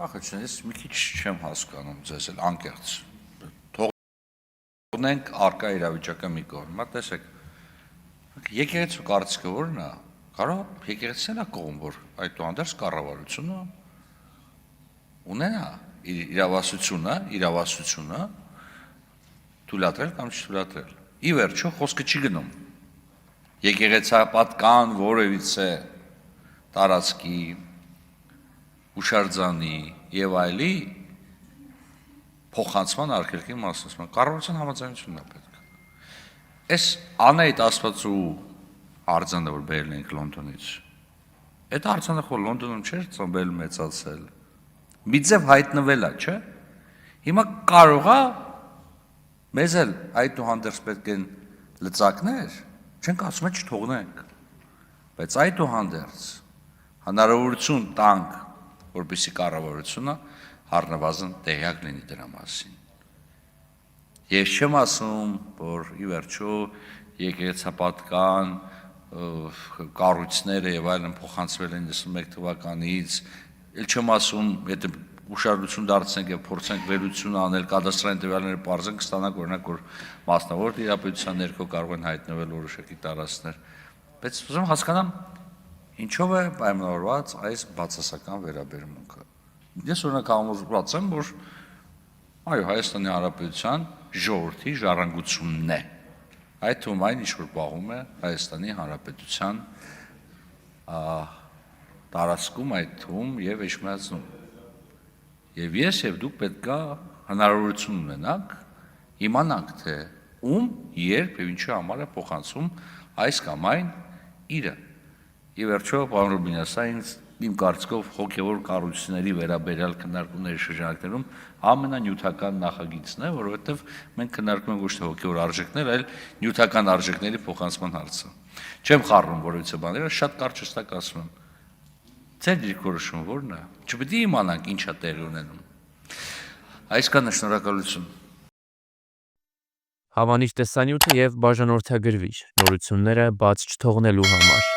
Ախաչնես մի քիչ չեմ հասկանում ձեզ էլ անկեղծ։ Թողնենք արկա իրավիճակը մի կողմ, տեսեք։ Եկեղեցու կարծիքը ո՞րն է։ Կարող եկեղեցին է կողմ, որ այդուհանդերձ կառավարությունը ունենա իրավասությունը թույլատրել կամ չթույլատրել։ Ի վերջո խոսքը չի գնում եկեղեցապատկան որևիցե տարածքի, հուշարձանի եւ այլի փոխանցման արգելքի մասնակցման կառավարության համաձայնությունն է պետք։ Այս Անահիտ Աստվածու արձանը, որ բերել ենք Լոնդոնից, այդ արձանը խոր Լոնդոնում չէր ծնվել, մեծացել։ Մի ձև հայտնվել է, չէ՞։ Հիմա կարող է մեզ էլ այդուհանդերձ պետք են լծակներ, չենք ասում են չթողնենք, բայց այդուհանդերձ հնարավորություն տանք, որպեսզի կառավարությունը առնվազն տեղյակ լինի դրա մասին։ Ես չեմ ասում, որ ի վերջո եկեղեցապատկան կառույցները եւ այլն փոխանցվել են 91 թվականից, ել չեմ ասում, եթե ուշադրություն դարձնենք եւ փորձենք վերլուծություն անել, կադաստրային տվյալները բարձենք, կստանանք օրինակ, որ մասնավոր տիրապետության ներքո կարող են հայտնվել որոշակի տարածքներ, բայց ուզում հասկանամ ինչով է պայմանավորված այս բացասական վերաբերմունքը։ Ես օրինակ համոզված եմ, որ այո, Հայաստանի Հանրապետության ժողովրդի ժառանգությունն է։ Այդ թվում այն ինչ որ պահում է Հայաստանի Հանրապետության տարածքում, այդ թվում եւ Էջմիածնում։ Եվ ես եւ դուք պետքա հնարավորություն ունենանք իմանանք թե ում, երբ եւ ինչի համար է փոխանցում այս կամ այն իրը։ Ի վերջո, պարոն Ռուբինյանը, իմ կարծիքով հոգևոր կառույցների վերաբերյալ քննարկումների շրջանակներում ամենանյութական նախագիծն է, որովհետև մենք քննարկում ենք ոչ թե հոգևոր արժեքներ, այլ նյութական արժեքների փոխանցման հարցը։ Չեմ խառնում որևիցե բաները, շատ կարճ հստակ ասում եմ։ Ձեր դիրքորոշումը ո՞րն է։ Չպետք է իմանանք ինչ է տեղի ունենում։ Այսքանը, շնորհակալություն։ Հավանիչ տեսանյութը եւ բաժանորդագրվիչ նորությունները բաց չթողնելու համար։